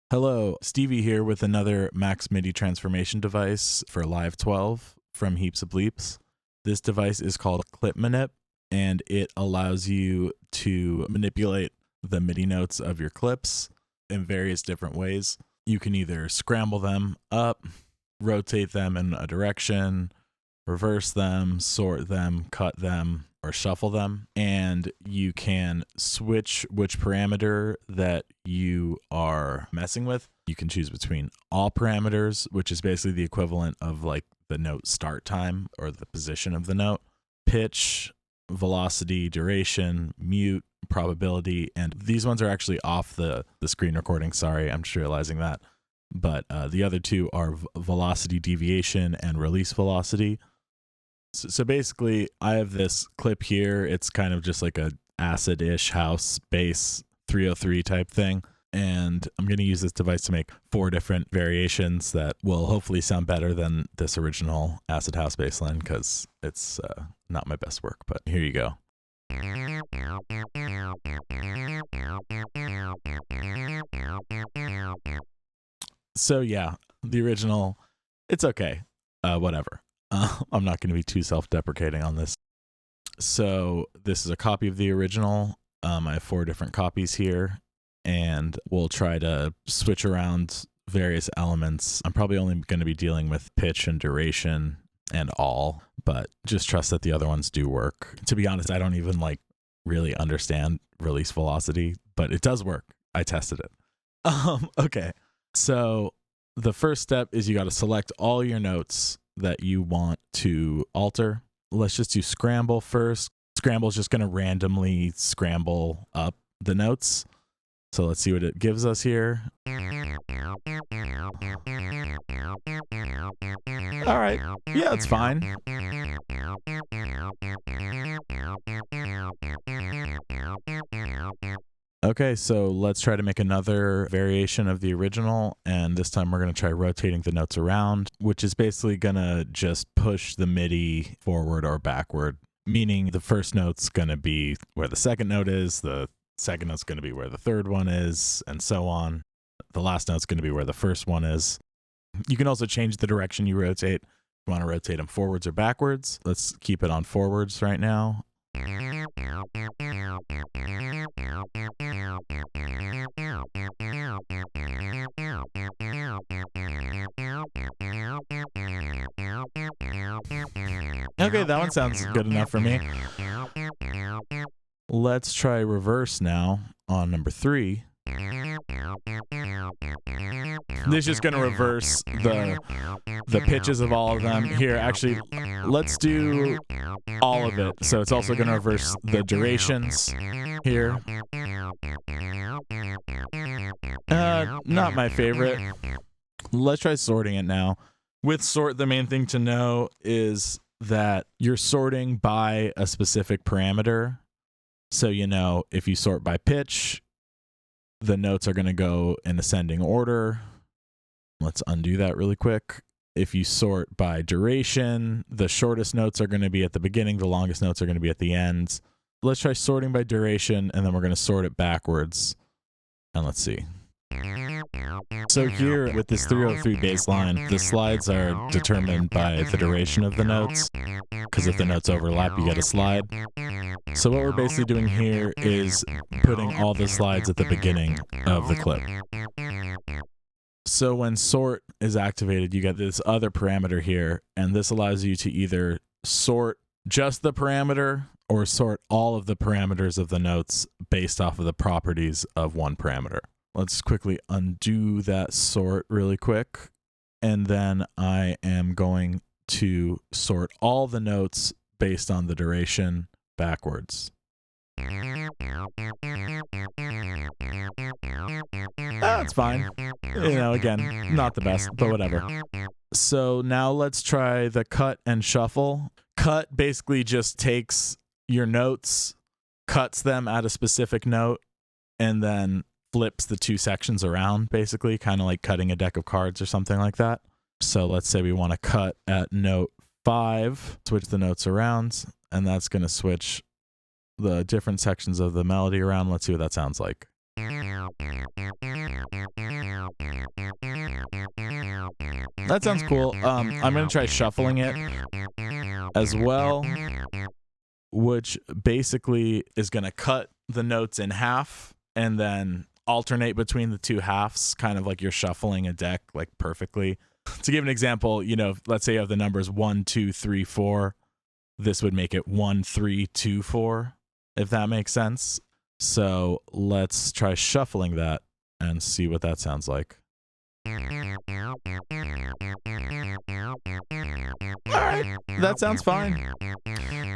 Hello, Stevie here with another Max MIDI transformation device for Live 12 from Heaps of Bleeps. This device is called Clip Manip, and it allows you to manipulate the MIDI notes of your clips in various different ways. You can either scramble them up, rotate them in a direction, reverse them, sort them, cut them, or shuffle them, and you can switch which parameter that you are messing with. You can choose between all parameters, which is basically the equivalent of like the note start time or the position of the note, pitch, velocity, duration, mute, probability, and these ones are actually off the screen recording. Sorry, I'm just realizing that. But the other two are velocity deviation and release velocity. So basically, I have this clip here. It's kind of just like a acid-ish house bass 303 type thing. And I'm going to use this device to make 4 different variations that will hopefully sound better than this original acid house bass line, because it's not my best work. But here you go. So yeah, the original, it's okay. Whatever. I'm not going to be too self-deprecating on this. So this is a copy of the original. I have 4 different copies here, and we'll try to switch around various elements. I'm probably only going to be dealing with pitch and duration and all, but just trust that the other ones do work. To be honest, I don't even really understand release velocity, but it does work. I tested it. Okay. So the first step is you got to select all your notes that you want to alter. Let's just do scramble first. Scramble is just going to randomly scramble up the notes. So let's see what it gives us here. All right. Yeah, it's fine. Okay, so let's try to make another variation of the original, and this time we're going to try rotating the notes around, which is basically going to just push the MIDI forward or backward, meaning the first note's going to be where the second note is, the second note's going to be where the third one is, and so on. The last note's going to be where the first one is. You can also change the direction you rotate. You want to rotate them forwards or backwards. Let's keep it on forwards right now. Okay, that one sounds good enough for me. Let's try reverse now on number 3. This is just going to reverse the pitches of all of them. Here, actually, let's do all of it. So it's also going to reverse the durations here. Not my favorite. Let's try sorting it now. With sort, the main thing to know is that you're sorting by a specific parameter. So, if you sort by pitch, the notes are going to go in ascending order. Let's undo that really quick. If you sort by duration, the shortest notes are going to be at the beginning, the longest notes are going to be at the end. Let's try sorting by duration, and then we're going to sort it backwards. And let's see. So here, with this 303 bass line, the slides are determined by the duration of the notes, because if the notes overlap, you get a slide. So what we're basically doing here is putting all the slides at the beginning of the clip. So when sort is activated, you get this other parameter here, and this allows you to either sort just the parameter or sort all of the parameters of the notes based off of the properties of one parameter. Let's quickly undo that sort really quick, and then I am going to sort all the notes based on the duration backwards. That's fine. Again, not the best, but whatever. So now let's try the cut and shuffle. Cut basically just takes your notes, cuts them at a specific note, and then flips the 2 sections around, basically, kind of like cutting a deck of cards or something like that. So let's say we want to cut at note 5, switch the notes around, and that's going to switch the different sections of the melody around. Let's see what that sounds like. that sounds cool. I'm going to try shuffling it as well, which basically is going to cut the notes in half and then alternate between the two halves, kind of like you're shuffling a deck like perfectly. To give an example, you know, let's say you have the numbers 1, 2, 3, 4. This would make it 1, 3, 2, 4, if that makes sense. So let's try shuffling that and see what that sounds like. All right, that sounds fine.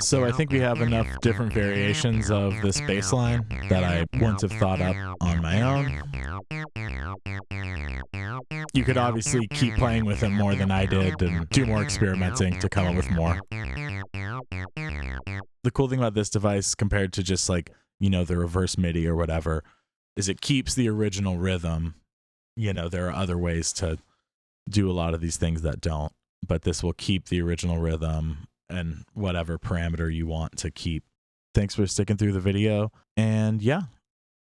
So I think we have enough different variations of this bass line that I wouldn't have thought up on my own. You could obviously keep playing with it more than I did and do more experimenting to come up with more. The cool thing about this device compared to just like, you know, the reverse MIDI or whatever, is it keeps the original rhythm. You know, there are other ways to do a lot of these things that don't, but this will keep the original rhythm and whatever parameter you want to keep. Thanks for sticking through the video, and yeah,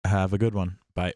have a good one. Bye.